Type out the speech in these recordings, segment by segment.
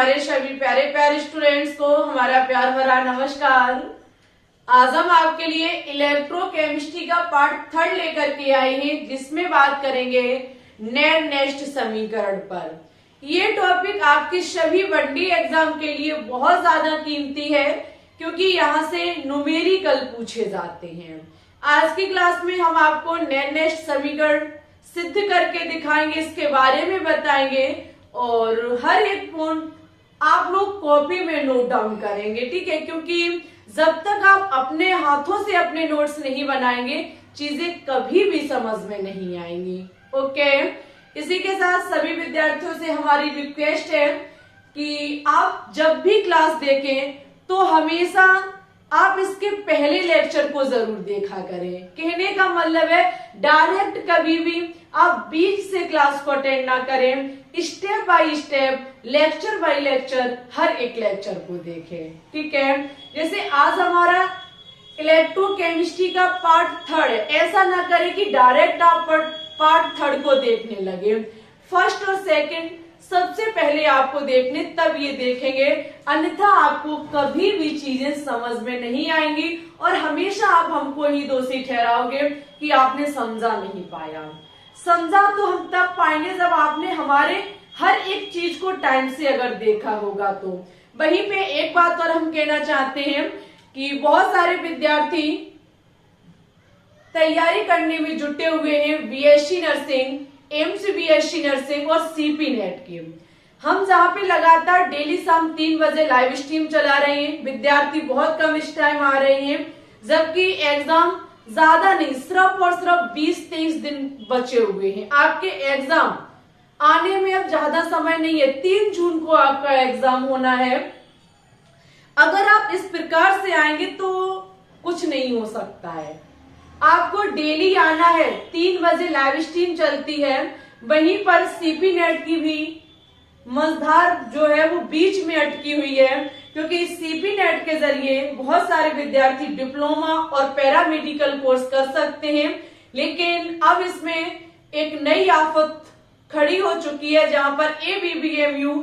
हमारे सभी प्यारे प्यारे स्टूडेंट्स को हमारा प्यार भरा नमस्कार। आज हम आपके लिए इलेक्ट्रोकेमिस्ट्री का पार्ट 3 लेकर के आए हैं, जिसमें बात करेंगे नेर नेस्ट समीकरण पर। ये टॉपिक आपके सभी वनडे एग्जाम के लिए बहुत ज्यादा कीमती है, क्योंकि यहाँ से न्यूमेरिकल पूछे जाते हैं। आज की क्लास में हम आपको नेर नेस्ट समीकरण सिद्ध करके दिखाएंगे, इसके बारे में बताएंगे और हर एक पॉइंट आप लोग कॉपी में नोट डाउन करेंगे, ठीक है? क्योंकि जब तक आप अपने हाथों से अपने नोट्स नहीं बनाएंगे, चीजें कभी भी समझ में नहीं आएंगी। ओके, इसी के साथ सभी विद्यार्थियों से हमारी रिक्वेस्ट है कि आप जब भी क्लास देखें तो हमेशा आप इसके पहले लेक्चर को जरूर देखा करें। कहने का मतलब है डायरेक्ट कभी भी आप बीच से क्लास को अटेंड ना करें, step by step, lecture by lecture हर एक लेक्चर को देखें, ठीक है? जैसे आज हमारा इलेक्ट्रोकेमिस्ट्री का पार्ट 3 है, ऐसा ना करें कि डायरेक्ट आप पार्ट 3 को देखने लगे। फर्स्ट और सेकंड सबसे पहले आपको देखने, तब ये देखेंगे, अन्यथा आपको कभी भी चीजें समझ में नहीं आएंगी और हमेशा आप हमको ही दोषी ठहराओगे कि आपने समझा नहीं पाया। समझा तो हम तब पाएंगे जब आपने हमारे हर एक चीज को टाइम से अगर देखा होगा। तो वहीं पे एक बात और हम कहना चाहते हैं कि बहुत सारे विद्यार्थी तैयारी करने में जुटे हुए हैं BSc nursing, AIIMS BSc nursing और सीपी नेट की। हम जहाँ पे लगातार डेली शाम 3 बजे लाइव स्ट्रीम चला रहे हैं, विद्यार्थी बहुत कम इस टाइम आ रहे हैं, जबकि एग्जाम ज्यादा नहीं, सिर्फ और सिर्फ 20-23 दिन बचे हुए हैं। आपके एग्जाम आने में अब ज्यादा समय नहीं है, 3 जून को आपका एग्जाम होना है। अगर आप इस प्रकार से आएंगे तो कुछ नहीं हो सकता है। आपको डेली आना है, 3 बजे लाइव स्ट्रीम चलती है, वहीं पर सीपी नेट की भी मझधार जो है वो बीच में अटकी हुई है, क्योंकि सीपी नेट के जरिए बहुत सारे विद्यार्थी डिप्लोमा और पैरामेडिकल कोर्स कर सकते हैं। लेकिन अब इसमें एक नई आफत खड़ी हो चुकी है, जहां पर ABBMU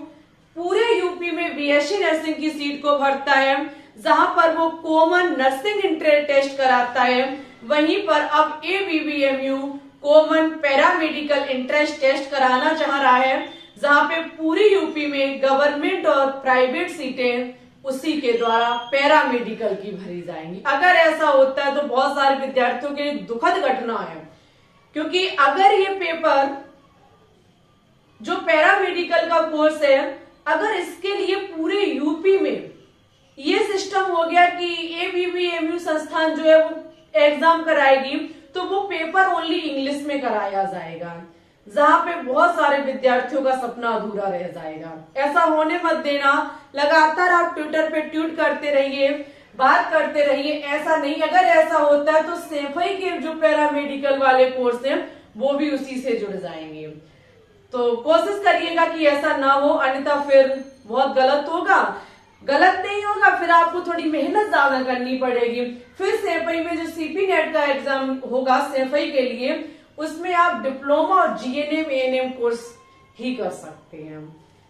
पूरे यूपी में बीएससी नर्सिंग की सीट को भरता है, जहां पर वो कॉमन नर्सिंग इंट्रेंस टेस्ट कराता है। वहीं पर अब ABBMU common paramedical entrance test कराना चाह रहा है, जहां पे पूरी यूपी में गवर्नमेंट और प्राइवेट सीटें उसी के द्वारा पैरामेडिकल की भरी जाएंगी। अगर ऐसा होता है तो बहुत सारे विद्यार्थियों के लिए दुखद घटना है, क्योंकि अगर ये पेपर जो पैरामेडिकल का कोर्स है, अगर इसके लिए पूरे यूपी में ये सिस्टम हो गया कि ABBMU संस्थान जो है वो एग्जाम कराएगी, तो वो पेपर ओनली इंग्लिश में कराया जाएगा, जहां पे बहुत सारे विद्यार्थियों का सपना अधूरा रह जाएगा। ऐसा होने मत देना। लगातार आप ट्विटर पे ट्वीट करते रहिए, बात करते रहिए। ऐसा नहीं, अगर ऐसा होता है तो सेफई के जो पैरामेडिकल वाले कोर्स हैं वो भी उसी से जुड़ जाएंगे। तो कोशिश करिएगा कि ऐसा ना हो, अन्यथा फिर बहुत गलत होगा। गलत नहीं होगा, फिर आपको थोड़ी मेहनत ज्यादा करनी पड़ेगी। फिर सेफई में जो सीपी नेट का एग्जाम होगा सेफई के लिए, उसमें आप डिप्लोमा और GNM ANM कोर्स ही कर सकते हैं।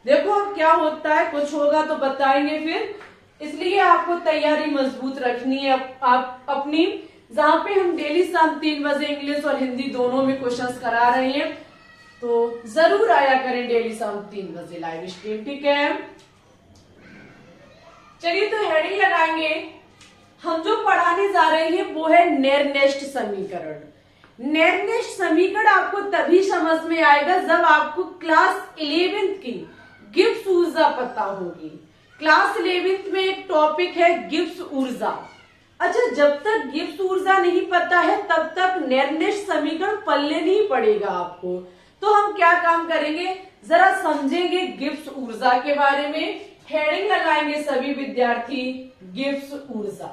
देखो अब क्या होता है, कुछ होगा तो बताएंगे फिर। इसलिए आपको तैयारी मजबूत रखनी है आप अपनी, जहां पे हम डेली शाम 3 बजे इंग्लिश और हिंदी दोनों में क्वेश्चंस करा रहे हैं, तो जरूर आया करें डेली शाम 3 बजे लाइव स्ट्रीम, ठीक है? चलिए तो हेडिंग लगाएंगे। हम जो पढ़ाने जा रहे हैं वो है नेर नेस्ट समीकरण। नेर नेस्ट समीकरण आपको तभी समझ में आएगा जब आपको क्लास 11th की गिब्स ऊर्जा पता होगी। क्लास 11th में एक टॉपिक है गिब्स ऊर्जा। अच्छा, जब तक गिब्स ऊर्जा नहीं पता है तब तक नेर नेस्ट समीकरण पल्ले नहीं पड़ेगा आपको। तो हम क्या काम करेंगे, जरा समझेंगे गिब्स ऊर्जा के बारे में। हेडिंग लगाएंगे सभी विद्यार्थी, गिब्स ऊर्जा।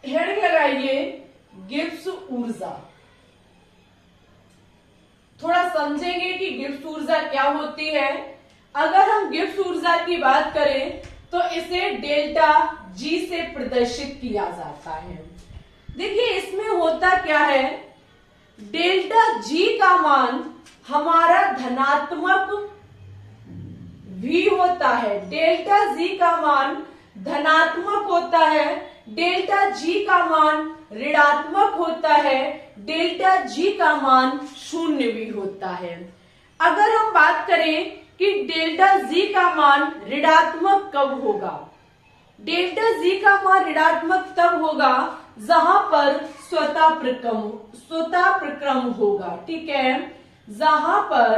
हेडिंग लगाइए गिब्स ऊर्जा। थोड़ा समझेंगे कि गिब्स ऊर्जा क्या होती है। अगर हम गिब्स ऊर्जा की बात करें तो इसे डेल्टा G से प्रदर्शित किया जाता है। देखिए इसमें होता क्या है, डेल्टा G का मान हमारा धनात्मक होता है, डेल्टा जी का मान धनात्मक होता है, डेल्टा जी का मान ऋणात्मक होता है, डेल्टा जी का मान शून्य भी होता है। अगर हम बात करें कि डेल्टा जी का मान ऋणात्मक कब होगा, डेल्टा जी का मान ऋणात्मक तब होगा जहां पर स्वतः प्रक्रम होगा। ठीक है, जहां पर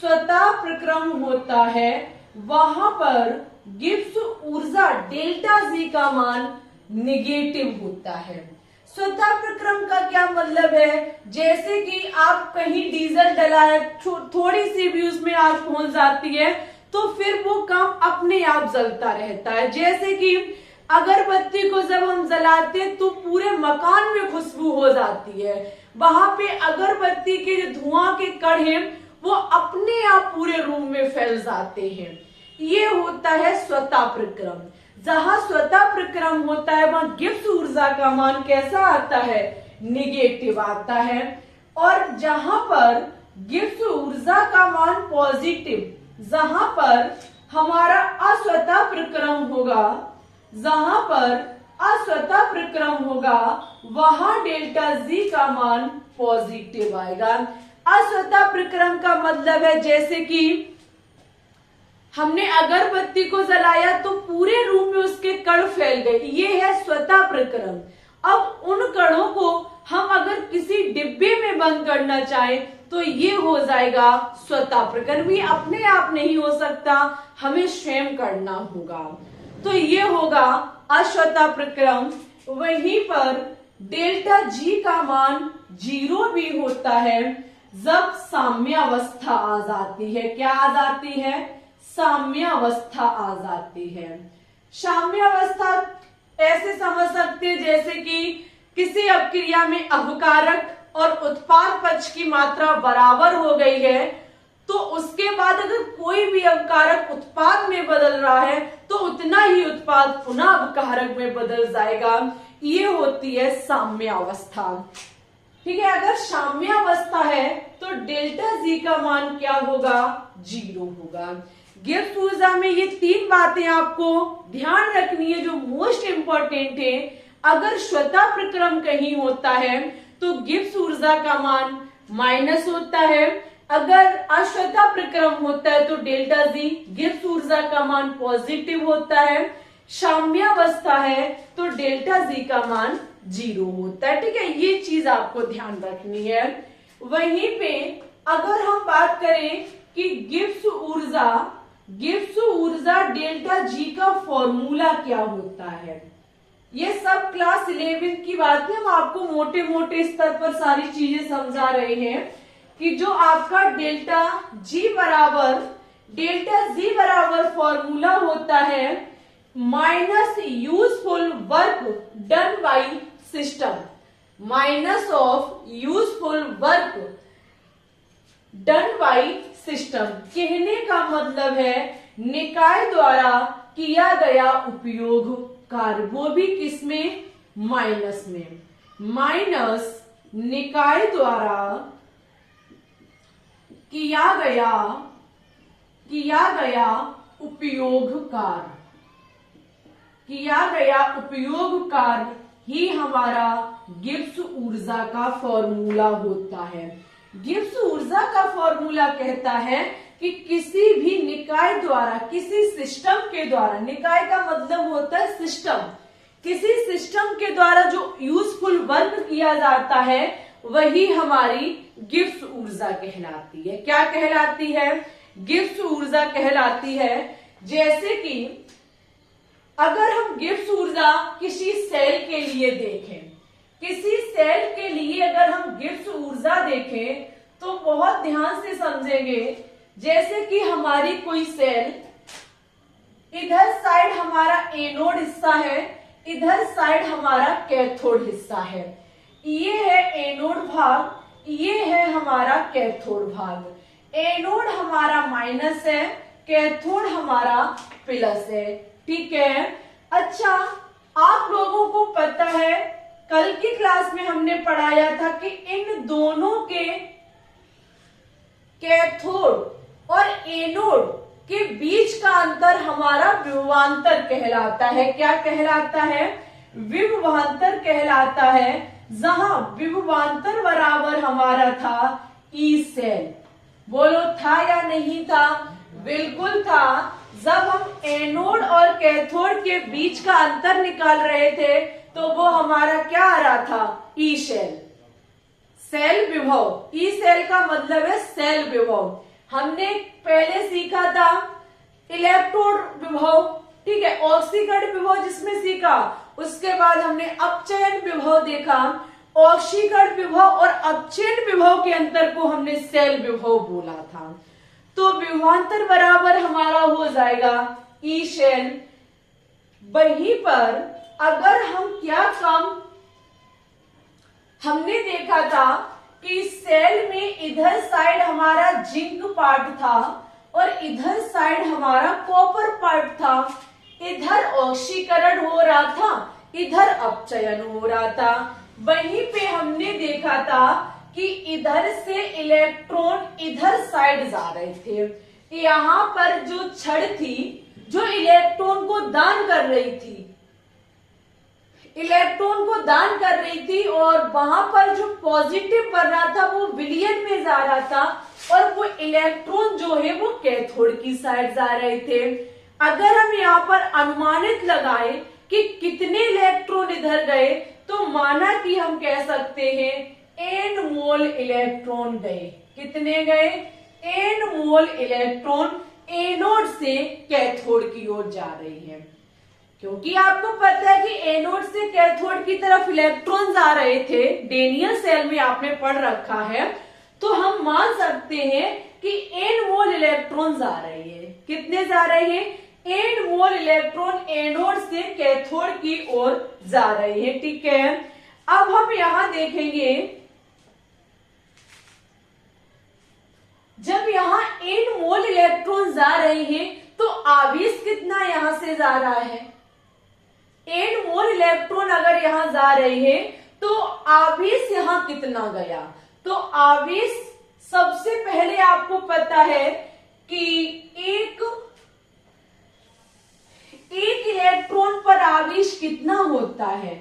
स्वतः प्रक्रम होता है वहां पर गिब्स ऊर्जा डेल्टा जी का मान निगेटिव होता है। स्वतः प्रक्रम का क्या मतलब है, जैसे कि आप कहीं डीजल डलाए, थोड़ी सी भी उसमें आग पहुंच जाती है तो फिर वो काम अपने आप जलता रहता है। जैसे कि अगरबत्ती को जब हम जलाते हैं तो पूरे मकान में खुशबू हो जाती है, वहां पे अगरबत्ती के जो धुआं के कण हैं वो अपने आप पूरे रूम में फैल जाते हैं। ये होता है स्वतः प्रक्रम। जहां स्वतः प्रक्रम होता है वहां गिब्स ऊर्जा का मान कैसा आता है, निगेटिव आता है। और जहां पर गिब्स ऊर्जा का मान पॉजिटिव, जहां पर हमारा अस्वतः प्रक्रम होगा, जहां पर अस्वतः प्रक्रम होगा वहां डेल्टा जी का मान पॉजिटिव आएगा। अस्वतः प्रक्रम का मतलब है जैसे कि हमने अगरबत्ती को जलाया तो पूरे रूम में उसके कण फैल गए, ये है स्वतः प्रक्रम। अब उन कणों को हम अगर किसी डिब्बे में बंद करना चाहें तो ये हो जाएगा स्वतः प्रक्रम। ये अपने आप नहीं हो सकता, हमें स्वयं करना होगा, तो ये होगा अस्वतः प्रक्रम। वहीं पर डेल्टा जी का मान 0 भी होता है जब साम्यावस्था आ जाती है। क्या आ जाती है, साम्यावस्था आ जाती है। साम्यावस्था ऐसे समझ सकते हैं जैसे कि किसी अपक्रिया में अवकारक और उत्पाद पक्ष की मात्रा बराबर हो गई है तो उसके बाद अगर कोई भी अवकारक उत्पाद में बदल रहा है तो उतना ही उत्पाद पुनः अवकारक में बदल जाएगा। ये होती है साम्यावस्था। ठीक है, अगर साम्यावस्था है तो डेल्टा जी का मान क्या होगा, 0 होगा। गिब्स ऊर्जा में ये 3 बातें आपको ध्यान रखनी है जो मोस्ट इंपॉर्टेंट है। अगर स्वतः प्रक्रम कहीं होता है तो गिब्स ऊर्जा का मान माइनस होता है, अगर अस्वतः प्रक्रम होता है तो डेल्टा जी गिब्स ऊर्जा का मान पॉजिटिव होता है, साम्यावस्था है तो डेल्टा जी का मान 0 होता है। ठीक है, ये चीज आपको ध्यान रखनी है। वहीं पे अगर हम बात करें कि गिब्स ऊर्जा डेल्टा जी का फॉर्मूला क्या होता है, ये सब क्लास 11 की बात है, हम आपको मोटे मोटे स्तर पर सारी चीजें समझा रहे हैं कि जो आपका डेल्टा जी बराबर फॉर्मूला होता है minus useful work done by system, minus of useful work done by system. कहने का मतलब है निकाय द्वारा किया गया उपयोग कार्य, वो भी किसमें, माइनस में, माइनस निकाय द्वारा किया गया उपयोग कार्य ही हमारा गिब्स ऊर्जा का फॉर्मूला होता है। गिब्स ऊर्जा का फॉर्मूला कहता है कि किसी भी निकाय द्वारा, किसी सिस्टम के द्वारा, निकाय का मतलब होता है सिस्टम, किसी सिस्टम के द्वारा जो यूजफुल वर्क किया जाता है वही हमारी गिब्स ऊर्जा कहलाती है। क्या कहलाती है, गिब्स ऊर्जा कहलाती है। जैसे कि अगर हम गिब्स ऊर्जा किसी सेल के लिए देखें, किसी सेल के लिए अगर हम गिब्स ऊर्जा देखें तो बहुत ध्यान से समझेंगे। जैसे कि हमारी कोई सेल, इधर साइड हमारा एनोड हिस्सा है, इधर साइड हमारा कैथोड हिस्सा है। ये है एनोड भाग, ये है हमारा कैथोड भाग। एनोड हमारा माइनस है, कैथोड हमारा प्लस है। ठीक है, अच्छा आप लोगों को पता है कल की क्लास में हमने पढ़ाया था कि इन दोनों के कैथोड और एनोड के बीच का अंतर हमारा विभवांतर कहलाता है। क्या कहलाता है? विभवांतर कहलाता है, जहां विभवांतर बराबर हमारा था ई सेल। बोलो था या नहीं था? बिल्कुल था। जब हम एनोड और कैथोड के बीच का अंतर निकाल रहे थे तो वो हमारा क्या आ रहा था? E cell. सेल विभव, ई सेल का मतलब है सेल विभव। हमने पहले सीखा था इलेक्ट्रोड विभव, ठीक है, ऑक्सीकरण विभव जिसमें सीखा। उसके बाद हमने अपचयन विभव देखा। ऑक्सीकरण विभव और अपचयन विभव के अंतर को हमने सेल विभव बोला था। तो विभवांतर बराबर हमारा हो जाएगा ई सेल। वहीं पर अगर हम क्या काम हमने देखा था कि सेल में इधर साइड हमारा जिंक पार्ट था और इधर साइड हमारा कॉपर पार्ट था। इधर ऑक्सीकरण हो रहा था, इधर अपचयन हो रहा था। वहीं पे हमने देखा था कि इधर से इलेक्ट्रॉन इधर साइड जा रहे थे। यहाँ पर जो छड़ थी जो इलेक्ट्रॉन को दान कर रही थी, इलेक्ट्रॉन को दान कर रही थी, और वहां पर जो पॉजिटिव बन रहा था वो विलयन में जा रहा था और वो इलेक्ट्रॉन जो है वो कैथोड की साइड जा रहे थे। अगर हम यहाँ पर अनुमानित लगाएं कि कितने इलेक्ट्रॉन इधर गए तो माना कि हम कह सकते हैं एन मोल इलेक्ट्रॉन गए। कितने गए? एन मोल इलेक्ट्रॉन एनोड से कैथोड की ओर जा रही है। क्योंकि आपको पता है कि एनोड से कैथोड की तरफ इलेक्ट्रॉन आ रहे थे, डेनियल सेल में आपने पढ़ रखा है, तो हम मान सकते हैं कि एन मोल इलेक्ट्रॉन जा रही है। कितने जा रहे हैं? एन मोल इलेक्ट्रॉन एनोड से कैथोड की ओर जा रही है, ठीक है। अब हम यहां देखेंगे, जब यहां एन मोल इलेक्ट्रॉन जा रहे हैं तो आवेश कितना यहां से जा रहा है? एन मोल इलेक्ट्रॉन अगर यहां जा रहे हैं तो आवेश यहां कितना गया? तो आवेश सबसे पहले आपको पता है कि एक इलेक्ट्रॉन पर आवेश कितना होता है?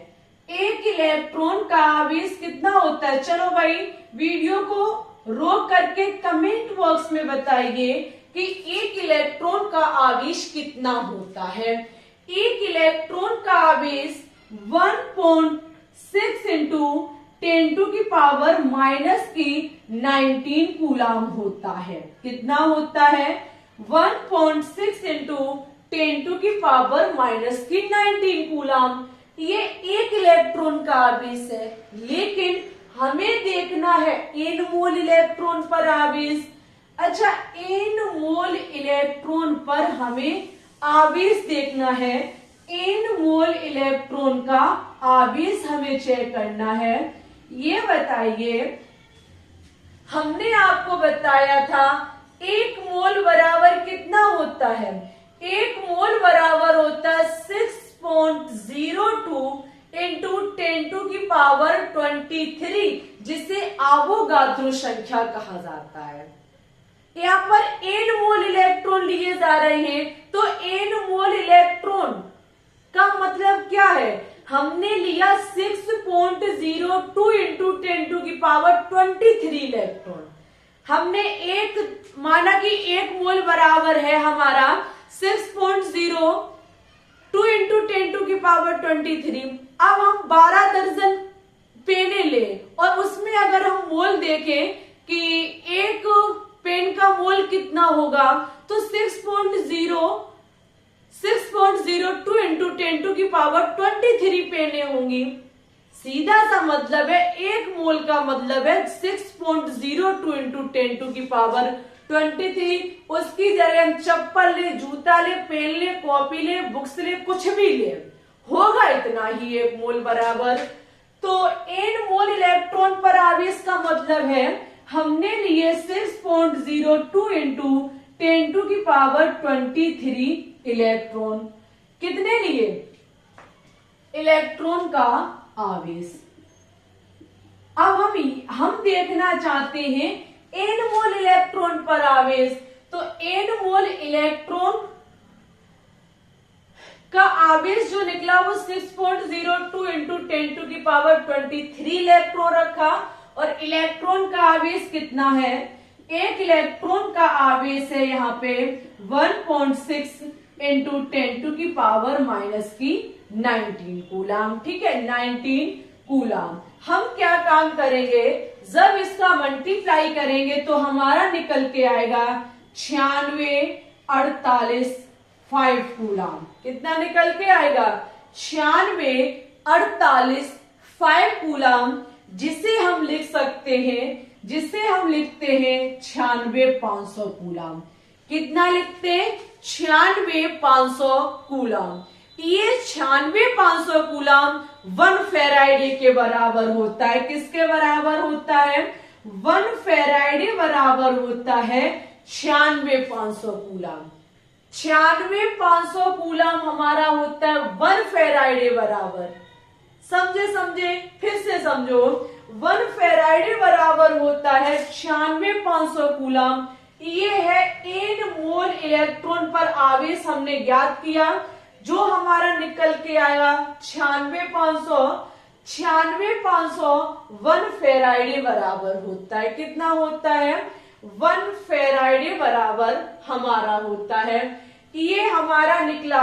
एक इलेक्ट्रॉन का आवेश कितना होता है? चलो भाई वीडियो को रोक करके कमेंट बॉक्स में बताइए कि एक इलेक्ट्रॉन का आवेश कितना होता है। एक इलेक्ट्रॉन का आवेश 1.6 इंटू 10⁻⁻⁹ कूलाम होता है। कितना होता है? 1.6 इंटू 10⁻⁻⁹ कूलाम। ये एक इलेक्ट्रॉन का आवेश है, लेकिन हमें देखना है एन मोल इलेक्ट्रॉन पर आवेश। अच्छा, एन मोल इलेक्ट्रॉन पर हमें आवेश देखना है। एन मोल इलेक्ट्रॉन का आवेश हमें चेक करना है। ये बताइए, हमने आपको बताया था एक मोल बराबर कितना होता है? एक मोल बराबर होता है 6.02 इंटू 10⁻23, जिसे आवोगाद्रो संख्या कहा जाता है। यहाँ पर एन मोल इलेक्ट्रॉन लिए जा रहे हैं, तो एन मोल इलेक्ट्रॉन का मतलब क्या है? हमने लिया 6.02 इंटू 10⁻23 इलेक्ट्रॉन। हमने एक माना कि एक मोल बराबर है हमारा 6.02 इंटू 10⁻23। अब हम 12 दर्जन पेने ले और उसमें अगर हम मोल देखें कि एक पेन का मोल कितना होगा, तो 6.02 इंटू 10⁻23 पेने होंगी। सीधा सा मतलब है एक मोल का मतलब है 6.02 इंटू 10⁻23। उसकी जगह हम चप्पल ले, जूता ले, पेन ले, कॉपी ले, बुक्स ले, कुछ भी ले, होगा इतना ही एक मोल बराबर। तो एन मोल इलेक्ट्रॉन पर आवेश का मतलब है हमने लिए 6.02 इंटू 10⁻23 इलेक्ट्रॉन। कितने लिए? इलेक्ट्रॉन का आवेश। अब हम देखना चाहते हैं एन मोल इलेक्ट्रॉन पर आवेश, तो n मोल इलेक्ट्रॉन का आवेश जो निकला वो 6.02 इंटू 10⁻23 इलेक्ट्रॉन रखा। और इलेक्ट्रॉन का आवेश कितना है, एक इलेक्ट्रॉन का आवेश है यहाँ पे 1.6 इंटू 10⁻⁻19 कूलाम। ठीक है, 19 कूलाम। हम क्या काम करेंगे, जब इसका मल्टीप्लाई करेंगे तो हमारा निकल के आएगा 9648 5 कूलाम। कितना निकल के आएगा, 9648 5 कूलाम, जिसे हम लिख सकते हैं, जिसे हम लिखते हैं 96500 कूलाम। कितना लिखते हैं, 96500 कूलाम। ये 96500 कूलाम 1 फेराइडे के बराबर होता है। किसके बराबर होता है, 1 फेराइडे बराबर होता है 96500 कूलाम। 96500 कूलाम हमारा होता है 1 फेराइडे बराबर। समझे, फिर से समझो, 1 फेराइडे बराबर होता है 96500 कूलाम। ये है n मोल इलेक्ट्रॉन पर आवेश हमने ज्ञात किया, जो हमारा निकल के आया 96500 1 फेराइडे बराबर होता है। कितना होता है, 1 फेराइडे बराबर हमारा होता है। ये हमारा निकला,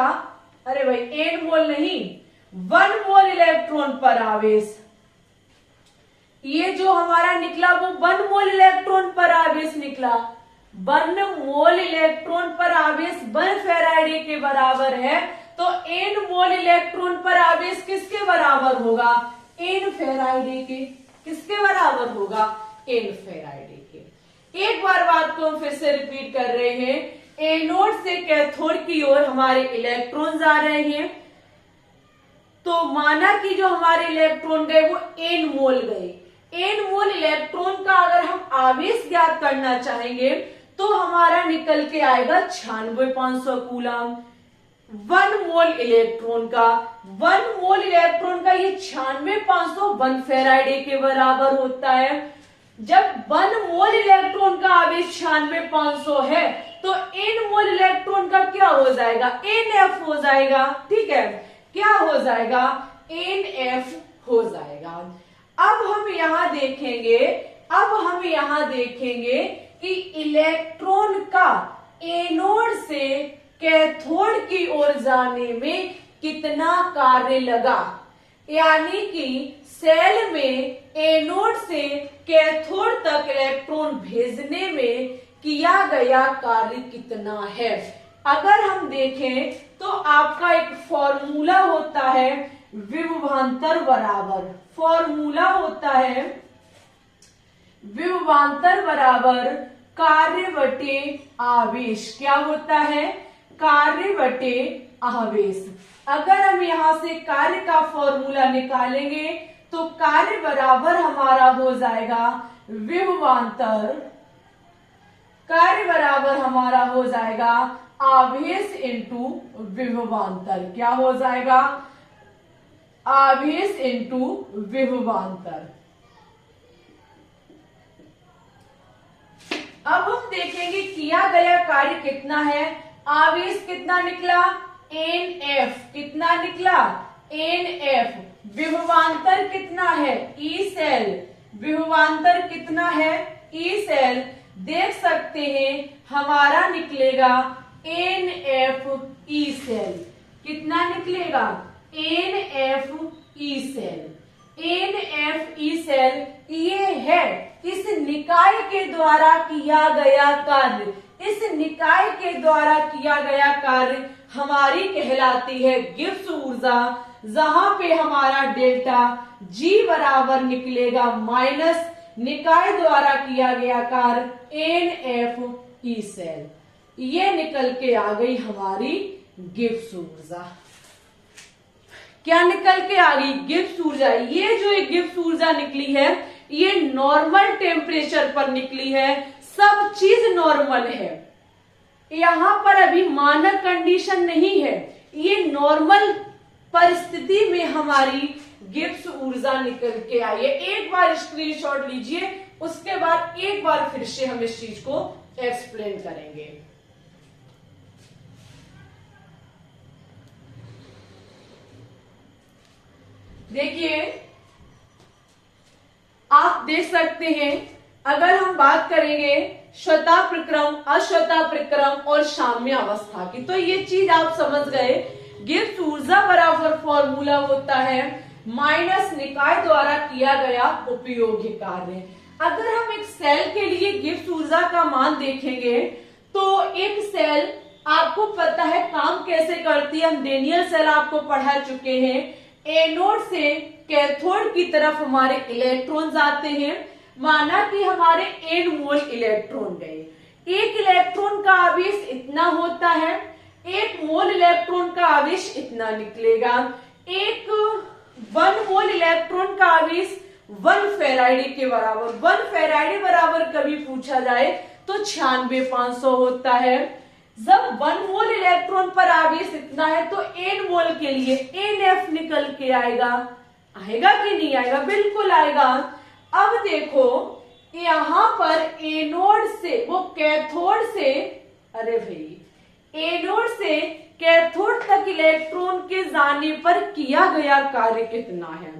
अरे भाई n मोल नहीं, 1 मोल इलेक्ट्रॉन पर आवेश। ये जो हमारा निकला वो 1 मोल इलेक्ट्रॉन पर आवेश निकला। 1 मोल इलेक्ट्रॉन पर आवेश 1 फेराइडे के बराबर है, तो n मोल इलेक्ट्रॉन पर आवेश किसके बराबर होगा, n फेराइडे के। किसके बराबर होगा, n फेराइडे के। एक बार बात को हम फिर से रिपीट कर रहे हैं। एनोड से कैथोड की ओर हमारे इलेक्ट्रॉन्स आ रहे हैं, तो माना कि जो हमारे इलेक्ट्रॉन गए वो n मोल गए। n मोल इलेक्ट्रॉन का अगर हम आवेश ज्ञात करना चाहेंगे तो हमारा निकल के आएगा 96500 कूलाम। 1 मोल इलेक्ट्रॉन का, 1 मोल इलेक्ट्रॉन का ये 96500 1 फेराइडे के बराबर होता है। जब 1 मोल इलेक्ट्रॉन का आवेश 96500 है तो n मोल इलेक्ट्रॉन का क्या हो जाएगा, nf हो जाएगा। ठीक है, क्या हो जाएगा, nf हो जाएगा। अब हम यहां देखेंगे कि इलेक्ट्रॉन का एनोड से कैथोड की ओर जाने में कितना कार्य लगा, यानी कि सेल में एनोड से कैथोड तक इलेक्ट्रॉन भेजने में किया गया कार्य कितना है। अगर हम देखें तो आपका एक फॉर्मूला होता है विभवांतर बराबर, फॉर्मूला होता है विभवांतर बराबर कार्य बटे आवेश। क्या होता है, कार्य बटे आवेश। अगर हम यहां से कार्य का फॉर्मूला निकालेंगे तो कार्य बराबर हमारा हो जाएगा विभवांतर, कार्य बराबर हमारा हो जाएगा आवेश इंटू विभवांतर। क्या हो जाएगा, आवेश इंटू विभवांतर। अब हम देखेंगे किया गया कार्य कितना है। आवेश कितना निकला, NF। कितना निकला, NF। विभवांतर कितना है, E सेल। विभवांतर कितना है, E सेल। देख सकते हैं हमारा निकलेगा NFE सेल। कितना निकलेगा, NFE सेल। NFE सेल ये है इस निकाय के द्वारा किया गया कार्य। इस निकाय के द्वारा किया गया कार्य हमारी कहलाती है गिब्स ऊर्जा, जहां पे हमारा डेल्टा G बराबर निकलेगा माइनस निकाय द्वारा किया गया कार्य NFE सेल। ये निकल के आ गई हमारी गिब्स ऊर्जा। क्या निकल के आ गई, गिब्स ऊर्जा। ये जो एक गिब्स ऊर्जा निकली है ये नॉर्मल टेम्परेचर पर निकली है, सब चीज नॉर्मल है। यहां पर अभी मानक कंडीशन नहीं है, ये नॉर्मल परिस्थिति में हमारी गिब्स ऊर्जा निकल के आई है। एक बार स्क्रीनशॉट लीजिए, उसके बाद एक बार फिर से हम इस चीज को एक्सप्लेन करेंगे। देखिए, आप देख सकते हैं, अगर हम बात करेंगे श्वेता प्रक्रम, अश्वेता प्रक्रम और साम्य अवस्था की, तो ये चीज आप समझ गए। गिब्स ऊर्जा बराबर फॉर्मूला होता है माइनस निकाय द्वारा किया गया उपयोगी कार्य। अगर हम एक सेल के लिए गिब्स ऊर्जा का मान देखेंगे तो एक सेल आपको पता है काम कैसे करती है, हम डेनियल सेल आपको पढ़ा चुके हैं। एनोड से कैथोड की तरफ हमारे इलेक्ट्रॉन आते हैं। माना कि हमारे n मोल इलेक्ट्रॉन गए, एक इलेक्ट्रॉन का आवेश इतना होता है, एक मोल इलेक्ट्रॉन का आवेश इतना निकलेगा। एक 1 मोल इलेक्ट्रॉन का आवेश 1 फेराइडे के बराबर, 1 फेराइडे बराबर कभी पूछा जाए तो 96,500 होता है। जब 1 मोल इलेक्ट्रॉन पर आवेश इतना है तो n मोल के लिए NF निकल के आएगा। आएगा कि नहीं आएगा? बिल्कुल आएगा। अब देखो, यहां पर एनोड से वो कैथोड से, अरे भाई, एनोड से कैथोड तक इलेक्ट्रॉन के जाने पर किया गया कार्य कितना है?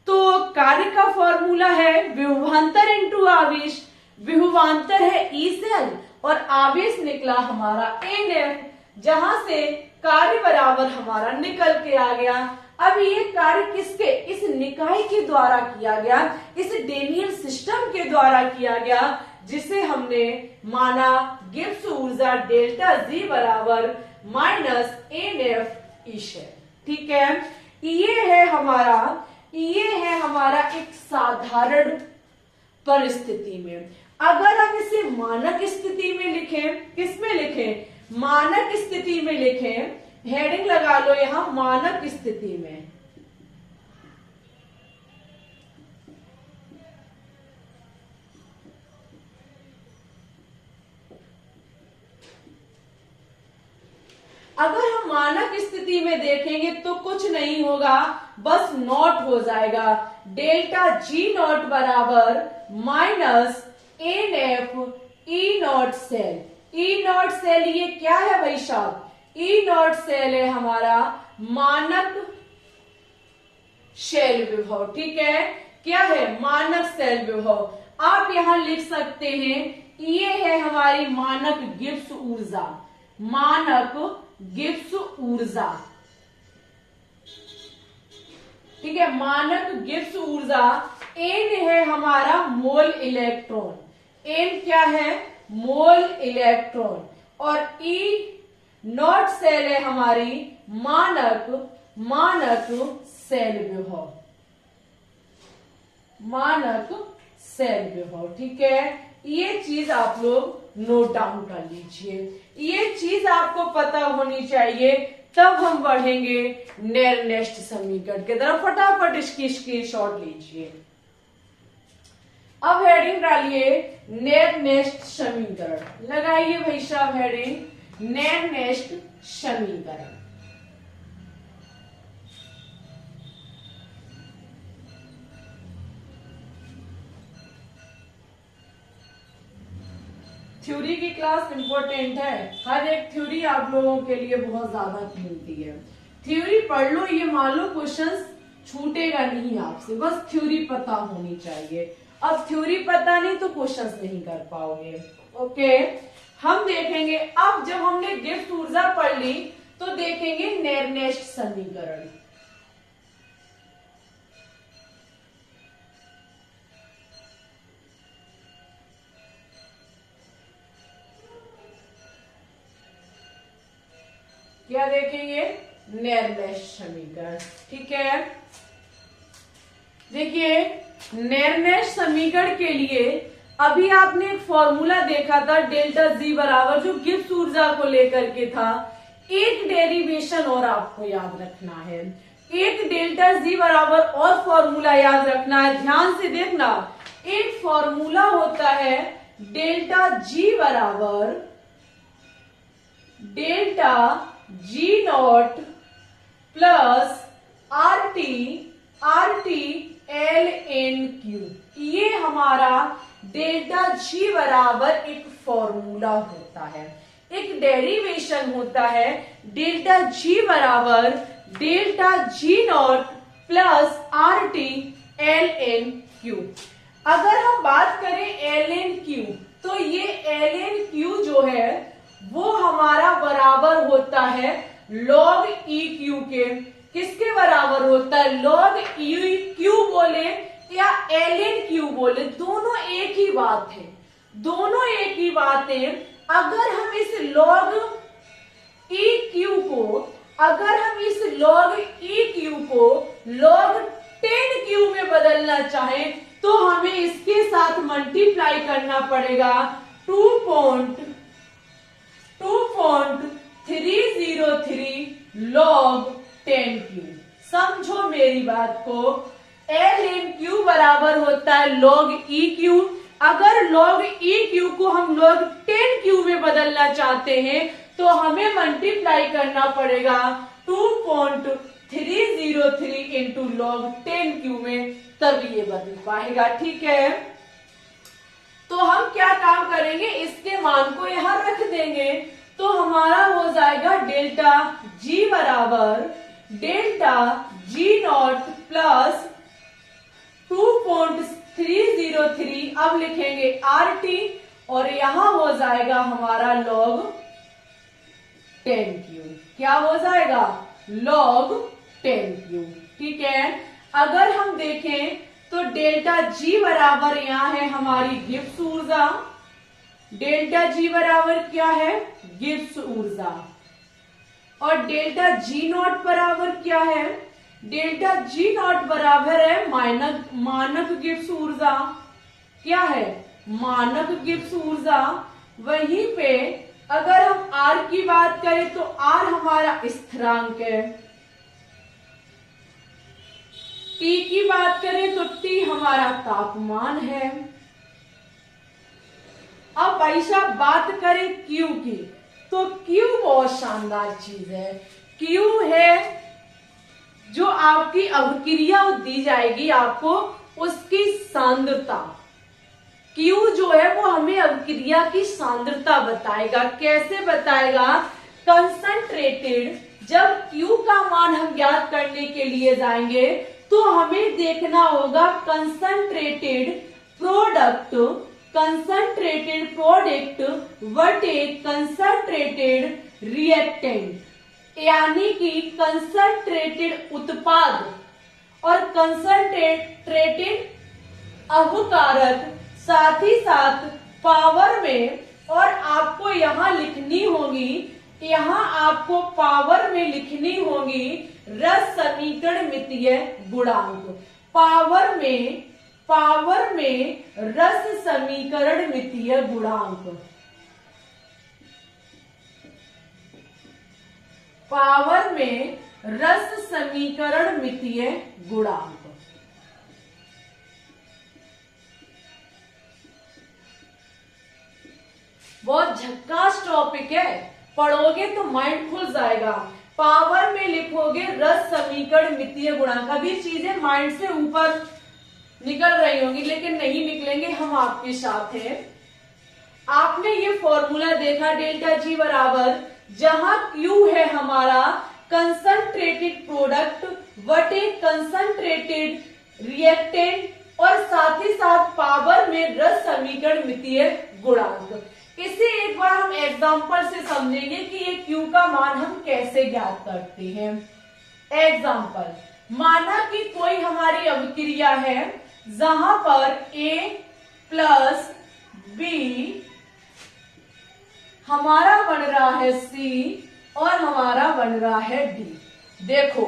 तो कार्य का फॉर्मूला है विभवांतर इंटू आवेश। विभवांतर है ई सेल और आवेश निकला हमारा NF, जहां से कार्य बराबर हमारा निकल के आ गया। अब ये कार्य किसके? इस निकाय के द्वारा किया गया, इस डेनियल सिस्टम के द्वारा किया गया, जिसे हमने माना गिब्स ऊर्जा डेल्टा जी बराबर माइनस NF ईश है। ठीक है, ये है हमारा एक साधारण परिस्थिति में। अगर हम इसे मानक स्थिति में लिखें, किसमें लिखें? मानक स्थिति में लिखें। हेडिंग लगा लो यहां, मानक स्थिति में। अगर हम मानक स्थिति में देखेंगे तो कुछ नहीं होगा, बस नॉट हो जाएगा। डेल्टा जी नॉट बराबर minus NF E naught cell. E naught cell ये क्या है भाई साहब? ई नॉट सेल है हमारा मानक शेल विभव। ठीक है, क्या है? मानक सेल विभव। आप यहां लिख सकते हैं, ये है हमारी मानक गिब्स ऊर्जा, मानक गिब्स ऊर्जा। ठीक है, मानक गिब्स ऊर्जा। N है हमारा मोल इलेक्ट्रॉन, N क्या है? मोल इलेक्ट्रॉन। और E नॉट सेल है हमारी मानक सेल विभव, मानक सेल विभव। ठीक है, ये चीज आप लोग नोट डाउन कर लीजिए। ये चीज आपको पता होनी चाहिए, तब हम बढ़ेंगे नेरनेस्ट समीकरण की तरफ। फटाफट इसकी स्क्रीनशॉट लीजिए। अब हेडिंग डालिए नेरनेस्ट समीकरण, लगाइए भाई साहब हेडिंग नेरनेस्ट समीकरण। थ्योरी की क्लास इंपॉर्टेंट है, हर एक थ्योरी आप लोगों के लिए बहुत ज्यादा कीमती है। थ्योरी पढ़ लो, ये मान लो क्वेश्चंस छूटेगा नहीं आपसे, बस थ्योरी पता होनी चाहिए। अब थ्योरी पता नहीं तो क्वेश्चंस नहीं कर पाओगे। ओके, हम देखेंगे अब जब हमने गिब्स ऊर्जा पढ़ ली तो देखेंगे नेरनेस्ट समीकरण। क्या देखेंगे? नेरनेस्ट समीकरण। ठीक है, देखिए नेरनेस्ट समीकरण के लिए अभी आपने एक फॉर्मूला देखा था डेल्टा जी बराबर, जो गिब्स ऊर्जा को लेकर के था। एक डेरिवेशन और आपको याद रखना है, एक डेल्टा जी बराबर और फॉर्मूला याद रखना है। ध्यान से देखना, एक फॉर्मूला होता है डेल्टा जी बराबर delta G naught plus RT LN Q. ये हमारा डेल्टा जी बराबर एक फॉर्मूला होता है, एक डेरिवेशन होता है। डेल्टा जी बराबर delta G naught plus R T L N Q. अगर हम बात करें एल एन क्यू, तो ये एल एन क्यू जो है वो हमारा बराबर होता है लॉग ई क्यू के। किसके बराबर होता है? लॉग ई क्यू बोले या एल एन क्यू बोले, दोनों एक ही बात है, दोनों एक ही बात है। अगर हम इस लॉग ई क्यू को लॉग 10 क्यू में बदलना चाहे तो हमें इसके साथ मल्टीप्लाई करना पड़ेगा 2.303 log 10 क्यू। समझो मेरी बात को, एल एन क्यू बराबर होता है log ई क्यू। अगर log ई क्यू को हम log 10 क्यू में बदलना चाहते हैं तो हमें मल्टीप्लाई करना पड़ेगा 2.303 इंटू log 10 क्यू में, तब ये बदल पाएगा। ठीक है, तो हम क्या काम करेंगे, इसके मान को यहां रख देंगे तो हमारा हो जाएगा डेल्टा जी बराबर डेल्टा जी नॉट प्लस 2.303, अब लिखेंगे आर टी और यहां हो जाएगा हमारा log 10 क्यू। क्या हो जाएगा? log 10 Q. ठीक है, अगर हम देखें तो डेल्टा जी बराबर यहां है हमारी गिब्स ऊर्जा। डेल्टा जी बराबर क्या है? गिब्स ऊर्जा। और डेल्टा जी नॉट बराबर क्या है? डेल्टा जी नॉट बराबर है मानक गिब्स ऊर्जा। क्या है? मानक गिब्स ऊर्जा। वहीं पे अगर हम आर की बात करें तो आर हमारा स्थिरांक है। टी की बात करें तो टी हमारा तापमान है। अब भाई साहब बात करें क्यू की, तो क्यू बहुत शानदार चीज है। क्यू है जो आपकी अभिक्रिया दी जाएगी आपको, उसकी सांद्रता। क्यू जो है वो हमें अभिक्रिया की सांद्रता बताएगा। कैसे बताएगा? कंसंट्रेटेड, जब क्यू का मान हम ज्ञात करने के लिए जाएंगे तो हमें देखना होगा कंसंट्रेटेड प्रोडक्ट बटे कंसंट्रेटेड रिएक्टेंट, यानी कि कंसंट्रेटेड उत्पाद और कंसंट्रेटेड अभिकारक, साथ ही साथ पावर में। और आपको यहां लिखनी होगी, यहां आपको पावर में लिखनी होगी रस समीकरण मितीय गुणांक। पावर में रस समीकरण मितीय गुणांक, पावर में रस समीकरण मितीय गुणांक। बहुत झक्कास टॉपिक है, पढ़ोगे तो माइंड खुल जाएगा। पावर में लिखोगे रस समीकरण मितीय गुणांक। अभी चीजें माइंड से ऊपर निकल रही होंगी लेकिन नहीं निकलेंगे, हम आपके साथ हैं। आपने ये फॉर्मूला देखा डेल्टा जी बराबर, जहां क्यू है हमारा कंसंट्रेटेड प्रोडक्ट बटे कंसंट्रेटेड रिएक्टेंट, और साथ ही साथ पावर में रस समीकरण मितीय गुणांक। इसे एक बार हम एग्जाम्पल से समझेंगे कि ये क्यू का मान हम कैसे ज्ञात करते हैं। एग्जाम्पल, माना कि कोई हमारी अभिक्रिया है जहां पर A प्लस बी हमारा बन रहा है C और हमारा बन रहा है D। देखो,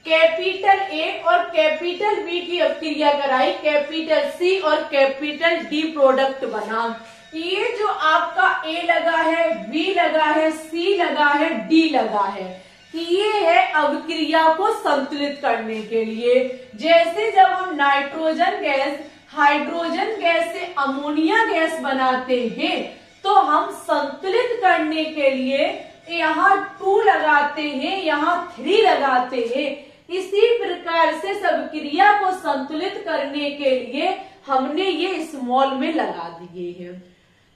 कैपिटल A और कैपिटल B की अभिक्रिया कराई, कैपिटल C और कैपिटल D प्रोडक्ट बना। ये जो आपका A लगा है, B लगा है, C लगा है, D लगा है, ये है अभिक्रिया को संतुलित करने के लिए। जैसे जब हम नाइट्रोजन गैस हाइड्रोजन गैस से अमोनिया गैस बनाते हैं तो हम संतुलित करने के लिए यहाँ 2 लगाते हैं, यहाँ 3 लगाते हैं। इसी प्रकार से सब क्रिया को संतुलित करने के लिए हमने ये स्मॉल में लगा दिए हैं।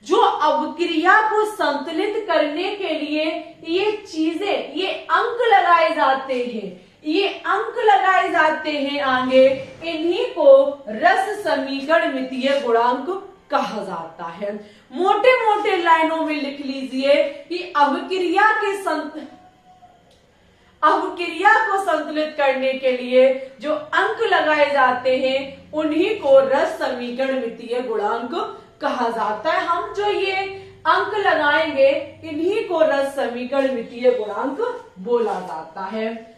जो अवक्रिया को संतुलित करने के लिए ये चीजें, ये अंक लगाए जाते हैं, ये अंक लगाए जाते हैं आगे, इन्हीं को रस समीकरण मितीय गुणांक कहा जाता है। मोटे मोटे लाइनों में लिख लीजिए कि अवक्रिया को संतुलित करने के लिए जो अंक लगाए जाते हैं उन्हीं को रस समीकरण मितीय गुणांक कहा जाता है। हम जो ये अंक लगाएंगे इन्हीं को रस समीकरण मितीय गुणांक बोला जाता है।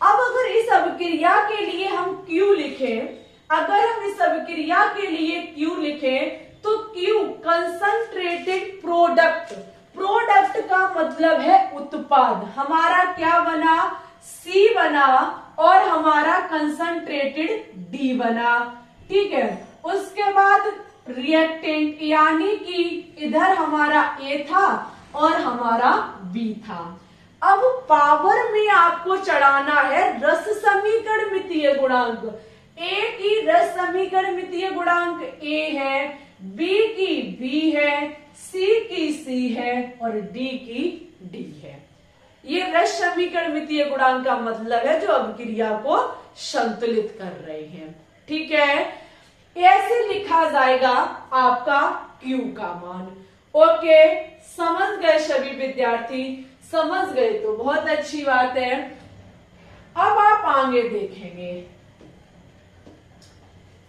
अब अगर इस अभिक्रिया के लिए हम Q लिखें, अगर हम इस अभिक्रिया के लिए Q लिखें तो Q कंसंट्रेटेड प्रोडक्ट, प्रोडक्ट का मतलब है उत्पाद। हमारा क्या बना, C बना और हमारा कंसंट्रेटेड D बना, ठीक है। उसके बाद रिएक्टेंट यानी कि इधर हमारा A था और हमारा B था। अब पावर में आपको चढ़ाना है रस समीकरण मितीय गुणांक। A की रस समीकरण मितीय गुणांक A है, B की B है, C की C है और D की D है। ये रस समीकरण मितीय गुणांक का मतलब है जो अभिक्रिया को संतुलित कर रहे हैं, ठीक है। ऐसे लिखा जाएगा आपका Q का मान। ओके, समझ गए सभी विद्यार्थी? समझ गए तो बहुत अच्छी बात है। अब आप आगे देखेंगे,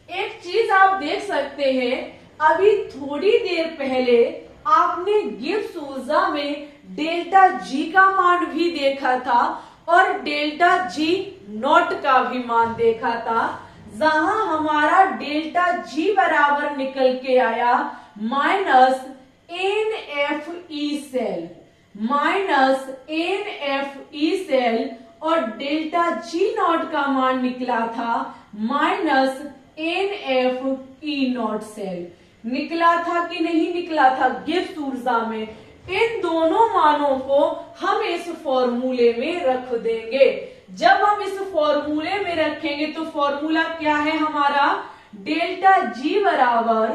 एक चीज आप देख सकते हैं, अभी थोड़ी देर पहले आपने गिब्स ऊर्जा में डेल्टा जी का मान भी देखा था और डेल्टा जी नॉट का भी मान देखा था, जहां हमारा डेल्टा जी बराबर निकल के आया minus N F E cell, minus N F E cell, और डेल्टा जी नॉट का मान निकला था minus N F E naught cell. निकला था कि नहीं निकला था गिब्स ऊर्जा में? इन दोनों मानों को हम इस फॉर्मूले में रख देंगे। जब हम इस फॉर्मूले में रखेंगे तो फॉर्मूला क्या है हमारा, डेल्टा जी बराबर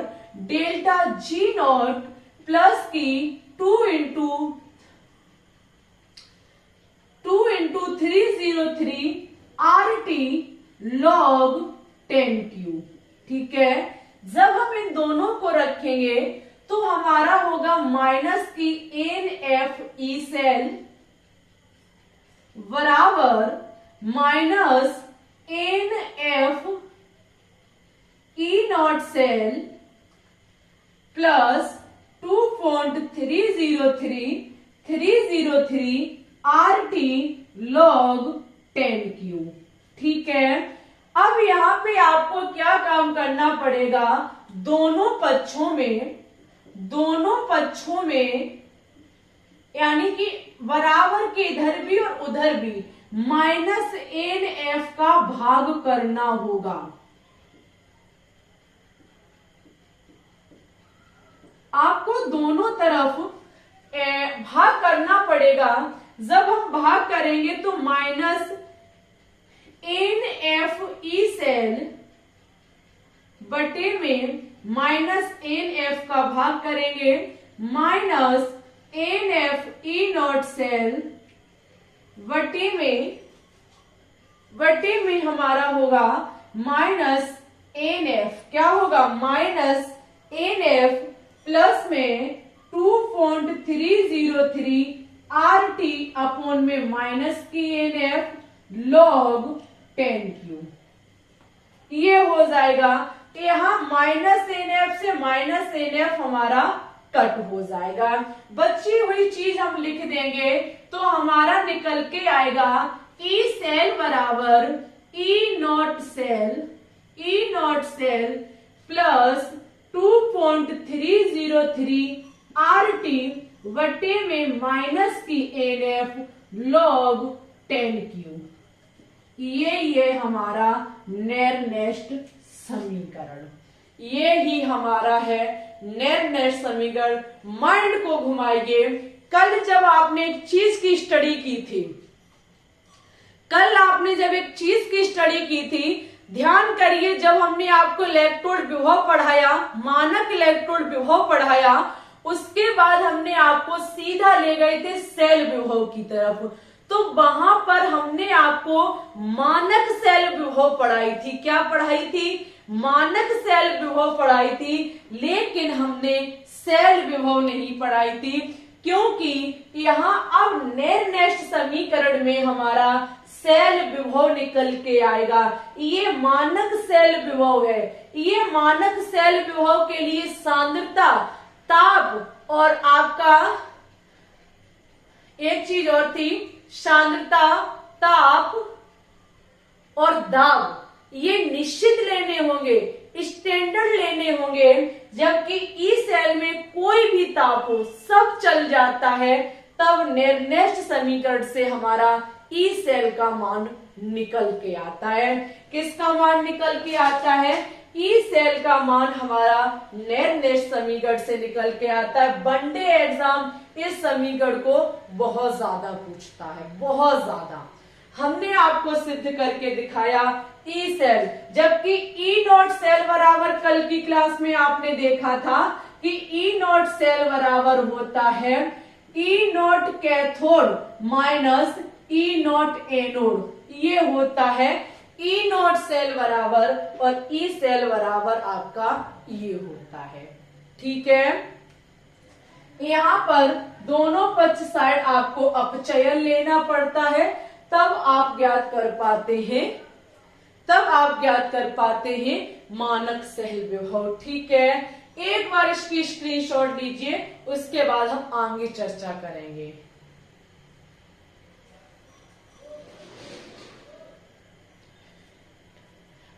डेल्टा जी नॉट प्लस की 2 इंटू 303 RT log 10Q, ठीक है। जब हम इन दोनों को रखेंगे तो हमारा होगा माइनस की एन एफ ई सेल बराबर minus N F E naught cell plus 303 RT log 10Q, ठीक है। अब यहां पे आपको क्या काम करना पड़ेगा, दोनों पक्षों में यानी कि बराबर के इधर भी और उधर भी माइनस एन एफ का भाग करना होगा। आपको दोनों तरफ भाग करना पड़ेगा। जब हम भाग करेंगे तो minus N F E cell बटे में माइनस एन एफ का भाग करेंगे minus N F E naught cell बटे में हमारा होगा माइनस एन एफ, क्या होगा माइनस एन एफ प्लस में 2.303 RT अपॉन में माइनस की एन एफ log 10Q। ये हो जाएगा, यहां माइनस एन एफ से माइनस एन एफ हमारा कट हो जाएगा। बची हुई चीज हम लिख देंगे तो हमारा निकल के आएगा ई सेल बराबर E naught cell plus 2.303 RT बटे में माइनस की एन एफ log 10Q। ये हमारा नेरनेस्ट समीकरण, ये ही हमारा है नेरनेस्ट समीकरण। माइंड को घुमाइए, कल जब आपने एक चीज की स्टडी की थी, ध्यान करिए, जब हमने आपको इलेक्ट्रोड विभव पढ़ाया, मानक इलेक्ट्रोड विभव पढ़ाया, उसके बाद हमने आपको सीधा ले गए थे सेल विभव की तरफ। तो वहां पर हमने आपको मानक सेल विभव पढ़ाई थी। क्या पढ़ाई थी? मानक सेल विभव पढ़ाई थी, लेकिन हमने सेल विभव नहीं पढ़ाई थी, क्योंकि यहाँ अब नेरनेस्ट समीकरण में हमारा सेल विभव निकल के आएगा। ये मानक सेल विभव है। ये मानक सेल विभव के लिए सांद्रता, ताप और आपका एक चीज और थी, सांद्रता, ताप और दाब, ये निश्चित लेने होंगे, स्टैंडर्ड लेने होंगे। जबकि ई सेल में कोई भी ताप हो, सब चल जाता है, तब नेरनेस्ट समीकरण से हमारा ई सेल का मान निकल के आता है। किसका मान निकल के आता है? ई सेल का मान हमारा नेरनेस्ट समीकरण से निकल के आता है। वनडे एग्जाम इस समीकरण को बहुत ज्यादा पूछता है, बहुत ज्यादा। हमने आपको सिद्ध करके दिखाया ई सेल, जबकि ई नॉट सेल बराबर कल की क्लास में आपने देखा था कि ई नॉट सेल बराबर होता है E naught cathode minus E naught anode. ये होता है ई नॉट सेल बराबर और ई सेल बराबर आपका ये होता है। ठीक है, यहां पर दोनों पक्ष साइड आपको अपचयन लेना पड़ता है, तब आप ज्ञात कर पाते हैं, तब आप ज्ञात कर पाते हैं मानक सेल विभव। ठीक है, एक बार इसकी स्क्रीनशॉट लीजिए, उसके बाद हम आगे चर्चा करेंगे।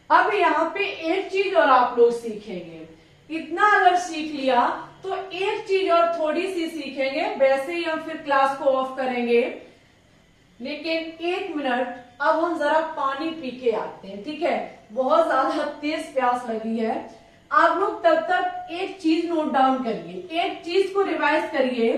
अब यहाँ पे एक चीज और आप लोग सीखेंगे। इतना अगर सीख लिया तो एक चीज और थोड़ी सी सीखेंगे, वैसे ही हम फिर क्लास को ऑफ करेंगे, लेकिन 1 मिनट अब हम जरा पानी पी के आते हैं। ठीक है, बहुत ज्यादा तेज प्यास लगी है। आप लोग तब तक एक चीज नोट डाउन करिए, एक चीज को रिवाइज करिए।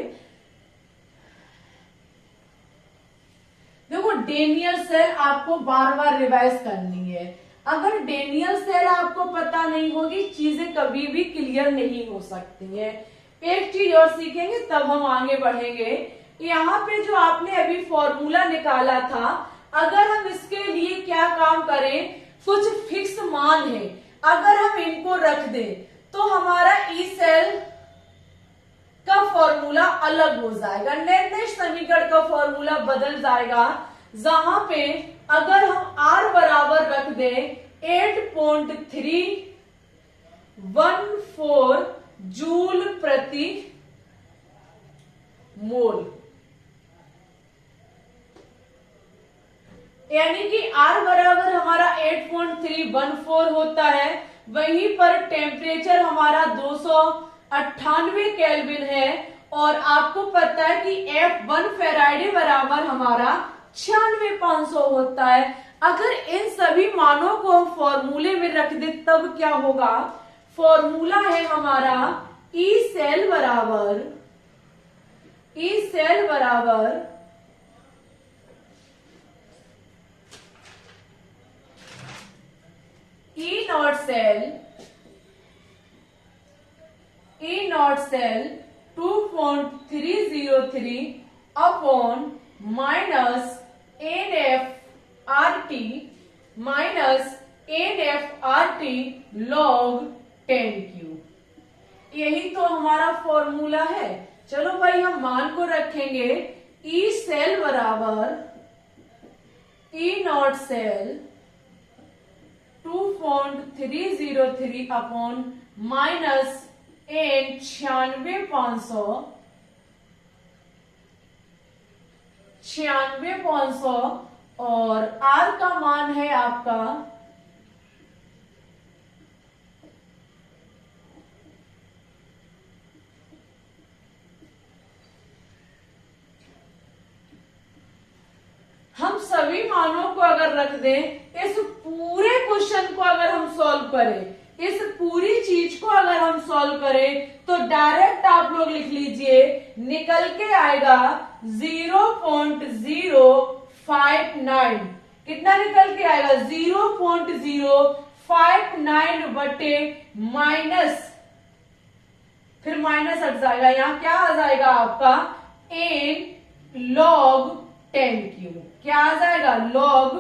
देखो, डेनियल सेल आपको बार बार रिवाइज करनी है। अगर डेनियल सेल आपको पता नहीं होगी, चीजें कभी भी क्लियर नहीं हो सकती है। एक चीज और सीखेंगे, तब हम आगे बढ़ेंगे। यहाँ पे जो आपने अभी फॉर्मूला निकाला था, अगर हम इसके लिए क्या काम करें, कुछ फिक्स मान है, अगर हम इनको रख दें तो हमारा ई सेल का फॉर्मूला अलग हो जाएगा, नेरनेस्ट समीकरण का फॉर्मूला बदल जाएगा। जहां पे अगर हम R बराबर रख दें 8.314 जूल प्रति मोल, यानी कि R बराबर हमारा 8.314 होता है। वहीं पर टेम्परेचर हमारा 298 केल्विन है, और आपको पता है कि F1 फेराइडे बराबर हमारा 96,500 होता है। अगर इन सभी मानों को हम फॉर्मूले में रख दे तब क्या होगा? फॉर्मूला है हमारा ई सेल बराबर E naught cell 2.303 upon minus NFRT log 10Q। यही तो हमारा फॉर्मूला है। चलो भाई, हम मान को रखेंगे ई सेल बराबर E naught cell 2.303 upon minus N 96,500 और R का मान है आपका हम सभी मानों को अगर रख दें, इस पूरे क्वेश्चन को अगर हम सॉल्व करें, इस पूरी चीज को अगर हम सॉल्व करें, तो डायरेक्ट आप लोग लिख लीजिए, निकल के आएगा 0.059। कितना निकल के आएगा 0.059 बटे माइनस, फिर माइनस हट जाएगा, यहां क्या आ जाएगा आपका n log 10 क्यूब, क्या आ जाएगा log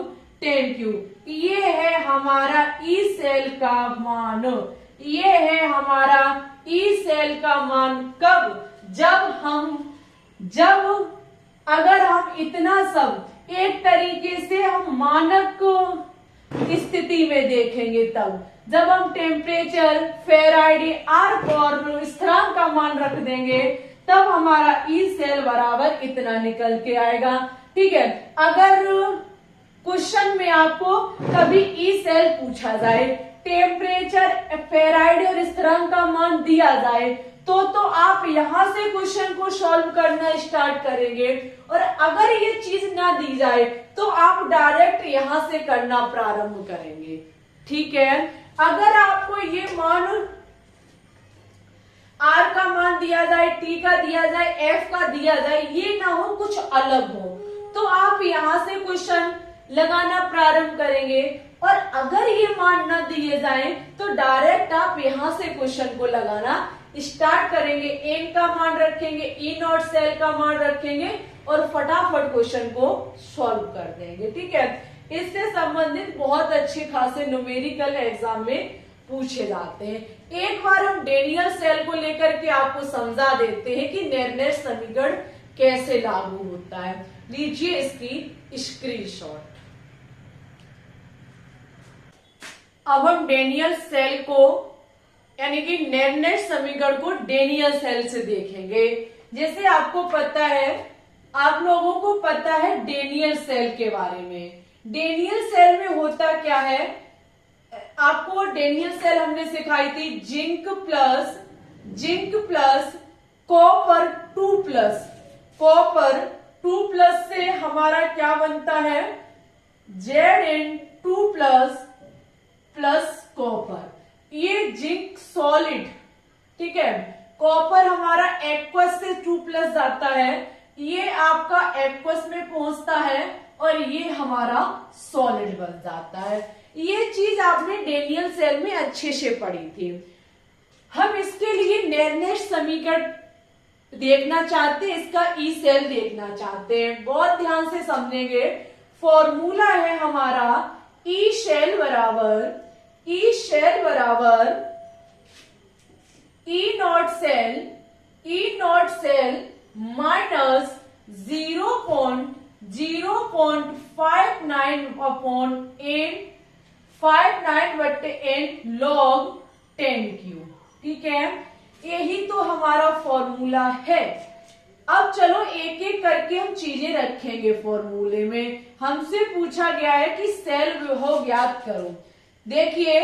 10 क्यूब। ये है हमारा ई सेल का मान, ये है हमारा ई सेल का मान। कब? जब अगर हम इतना सब एक तरीके से हम मानक स्थिति में देखेंगे, तब जब हम टेम्परेचर, फेराइडे, आर्क और स्थिरांक का मान रख देंगे, तब हमारा ई सेल बराबर इतना निकल के आएगा। ठीक है, अगर क्वेश्चन में आपको कभी ई सेल पूछा जाए, टेम्परेचर, फेराइडे और स्थिरांक का मान दिया जाए, तो आप यहां से क्वेश्चन को सॉल्व करना स्टार्ट करेंगे, और अगर ये चीज ना दी जाए तो आप डायरेक्ट यहां से करना प्रारंभ करेंगे। ठीक है, अगर आपको ये मान आर का मान दिया जाए, टी का दिया जाए, एफ का दिया जाए, ये ना हो कुछ अलग हो, तो आप यहां से क्वेश्चन लगाना प्रारंभ करेंगे, और अगर ये मान न दिए जाए तो डायरेक्ट आप यहां से क्वेश्चन को लगाना स्टार्ट करेंगे। एन का मान रखेंगे, ई नॉट सेल का मान रखेंगे, और फटाफट क्वेश्चन को सॉल्व कर देंगे। ठीक है, इससे संबंधित बहुत अच्छे खासे न्यूमेरिकल एग्जाम में पूछे जाते हैं। एक बार हम डेनियल सेल को लेकर के आपको समझा देते हैं कि निर्णय समीकरण कैसे लागू होता है। लीजिए इसकी स्क्रीनशॉट। अब हम डेनियल सेल को यानी कि निर्णय समीकरण को डेनियल सेल से देखेंगे। जैसे आपको पता है, आप लोगों को पता है डेनियल सेल के बारे में। डेनियल सेल में होता क्या है, आपको डेनियल सेल हमने सिखाई थी, जिंक प्लस कॉपर 2 प्लस से हमारा क्या बनता है, Zn2 प्लस कॉपर, ये जिंक सॉलिड। ठीक है, कॉपर हमारा एक्वस से 2 प्लस जाता है, ये आपका एक्वस में पहुंचता है, और ये हमारा सॉलिड बन जाता है। ये चीज आपने डेनियल सेल में अच्छे से पढ़ी थी। हम इसके लिए निर्णय समीकरण देखना चाहते हैं, इसका ई सेल देखना चाहते हैं। बहुत ध्यान से समझेंगे। फॉर्मूला है हमारा ई सेल बराबर E naught cell minus 0.59 upon n 59 बट्टे n log 10 क्यूब। ठीक है, यही तो हमारा फॉर्मूला है। अब चलो एक एक करके हम चीजें रखेंगे फॉर्मूले में। हमसे पूछा गया है कि सेल विभव ज्ञात करो। देखिए,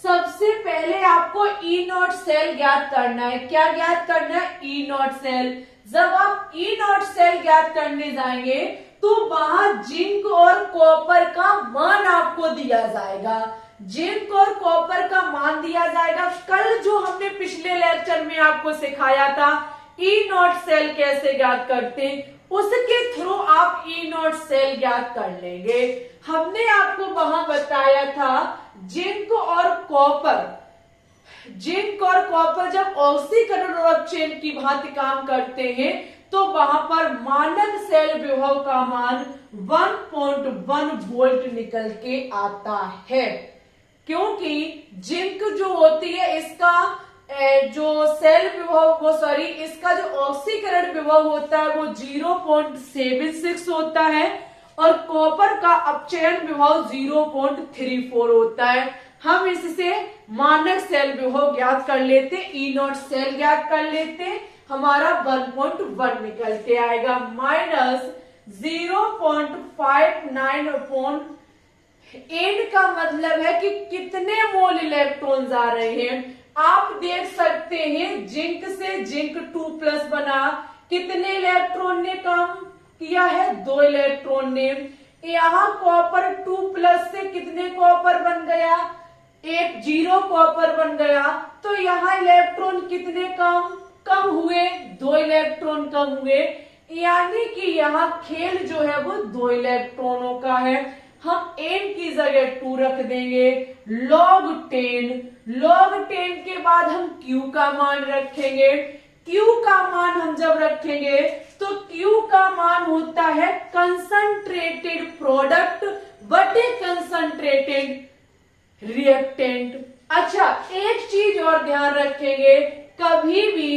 सबसे पहले आपको ई नॉट सेल ज्ञात करना है। क्या ज्ञात करना है? E naught cell. जब आप ई नॉट सेल ज्ञात करने जाएंगे तो वहां जिंक और कॉपर का मान आपको दिया जाएगा। जिंक और कॉपर का मान दिया जाएगा। कल जो हमने पिछले लेक्चर में आपको सिखाया था ई नॉट सेल कैसे ज्ञात करते हैं, उसके थ्रू आप ई नॉट सेल ज्ञात कर लेंगे। हमने आपको वहां बताया था जिंक और कॉपर जब ऑक्सीकरण और अपचयन की भांति काम करते हैं तो वहां पर मानक सेल विभव का मान 1.1 वोल्ट निकल के आता है। क्योंकि जिंक जो होती है इसका जो सेल विभव इसका जो ऑक्सीकरण विभव होता है वो 0.76 होता है, और कॉपर का अपचयन विभव 0.34 होता है। हम इससे मानक सेल विभव ज्ञात कर लेते, ई नॉट सेल ज्ञात कर लेते, हमारा 1.1 निकल के आएगा माइनस 0.59 अपॉन n का मतलब है कि कितने मोल इलेक्ट्रॉन जा रहे हैं। आप देख सकते हैं जिंक से जिंक 2 प्लस बना, कितने इलेक्ट्रॉन ने काम किया है? 2 इलेक्ट्रॉन ने। यहाँ कॉपर 2 प्लस से कितने कॉपर बन गया? 1 0 कॉपर बन गया। तो यहाँ इलेक्ट्रॉन कितने कम हुए? 2 इलेक्ट्रॉन कम हुए। यानी कि यहाँ खेल जो है वो 2 इलेक्ट्रॉनों का है। हम n की जगह 2 रख देंगे। log 10 के बाद हम q का मान रखेंगे। q का मान हम जब रखेंगे तो q का मान होता है कंसंट्रेटेड प्रोडक्ट बटे कंसंट्रेटेड रिएक्टेंट। अच्छा, एक चीज और ध्यान रखेंगे, कभी भी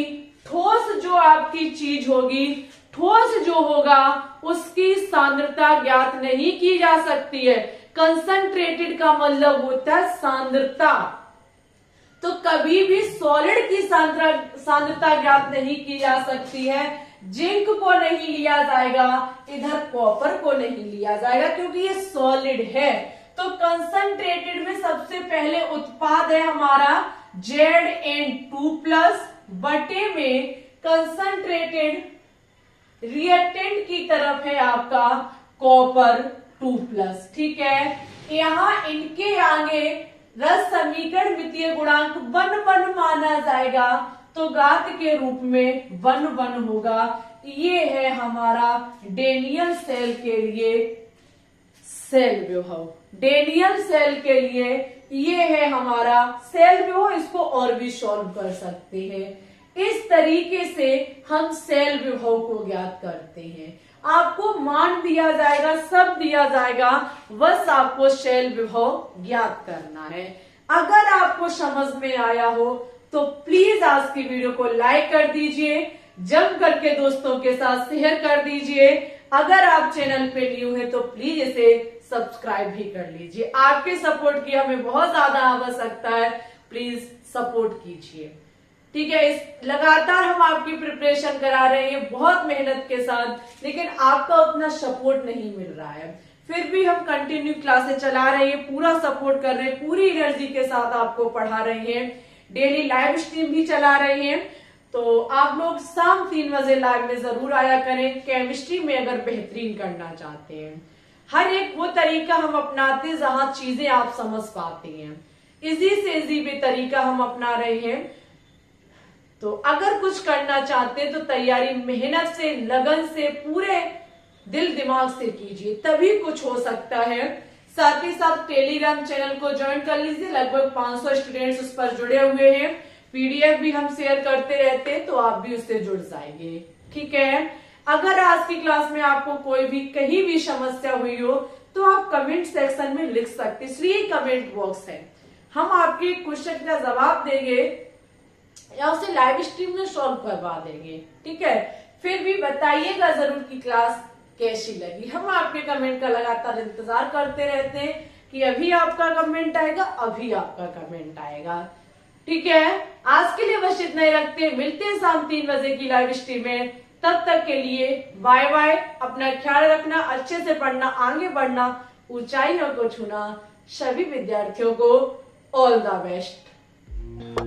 ठोस जो आपकी चीज होगी, ठोस जो होगा उसकी सांद्रता ज्ञात नहीं की जा सकती है। कंसंट्रेटेड का मतलब होता है सांद्रता, तो कभी भी सॉलिड की सांद्रता ज्ञात नहीं की जा सकती है। जिंक को नहीं लिया जाएगा, इधर कॉपर को नहीं लिया जाएगा क्योंकि ये सॉलिड है। तो कंसंट्रेटेड में सबसे पहले उत्पाद है हमारा Zn2+ बटे में कंसंट्रेटेड रिएक्टेंट की तरफ है आपका कॉपर 2+। ठीक है, यहां इनके आगे रस समीकरण मितीय गुणांक 1 माना जाएगा, तो घात के रूप में 1 होगा। ये है हमारा डेनियल सेल के लिए सेल विभव। डेनियल सेल के लिए ये है हमारा सेल विभव। इसको और भी सॉल्व कर सकते हैं। इस तरीके से हम सेल विभव को ज्ञात करते हैं। आपको मान दिया जाएगा, सब दिया जाएगा, बस आपको सेल विभव ज्ञात करना है। अगर आपको समझ में आया हो तो प्लीज आज की वीडियो को लाइक कर दीजिए, जम करके दोस्तों के साथ शेयर कर दीजिए। अगर आप चैनल पे न्यू है तो प्लीज इसे सब्सक्राइब भी कर लीजिए। आपके सपोर्ट की हमें बहुत ज्यादा आवश्यकता है, प्लीज सपोर्ट कीजिए। ठीक है, इस लगातार हम आपकी प्रिपरेशन करा रहे हैं बहुत मेहनत के साथ, लेकिन आपका उतना सपोर्ट नहीं मिल रहा है। फिर भी हम कंटिन्यू क्लासेस चला रहे हैं, पूरा सपोर्ट कर रहे हैं, पूरी एनर्जी के साथ आपको पढ़ा रहे हैं। डेली लाइव स्ट्रीम भी चला रहे हैं, तो आप लोग शाम 3 बजे लाइव में जरूर आया करें। केमिस्ट्री में अगर बेहतरीन करना चाहते हैं, हर एक वो तरीका हम अपनाते हैं जहां चीजें आप समझ पाते हैं। इजी से इजी भी तरीका हम अपना रहे हैं। तो अगर कुछ करना चाहते हैं तो तैयारी मेहनत से, लगन से, पूरे दिल दिमाग से कीजिए, तभी कुछ हो सकता है। साथ ही साथ टेलीग्राम चैनल को ज्वाइन कर लीजिए, लगभग 500 स्टूडेंट्स उस पर जुड़े हुए हैं। पीडीएफ भी हम शेयर करते रहते हैं, तो आप भी उससे जुड़ जाएंगे। ठीक है, अगर आज की क्लास में आपको कोई भी कहीं भी समस्या हुई हो तो आप कमेंट सेक्शन में लिख सकते, इसलिए कमेंट बॉक्स है। हम आपके क्वेश्चन का जवाब देंगे या उसे लाइव स्ट्रीम में सॉल्व करवा देंगे। ठीक है, फिर भी बताइएगा जरूर कि क्लास कैसी लगी। हम आपके कमेंट का लगातार इंतजार करते रहते हैं कि अभी आपका कमेंट आएगा, अभी आपका कमेंट आएगा। ठीक है, आज के लिए बस इतना ही रखते हैं। मिलते हैं शाम 3 बजे की लाइव स्ट्रीम में। तब तक के लिए बाय बाय। अपना ख्याल रखना, अच्छे से पढ़ना, आगे बढ़ना, ऊंचाइयों को छूना। सभी विद्यार्थियों को ऑल द बेस्ट।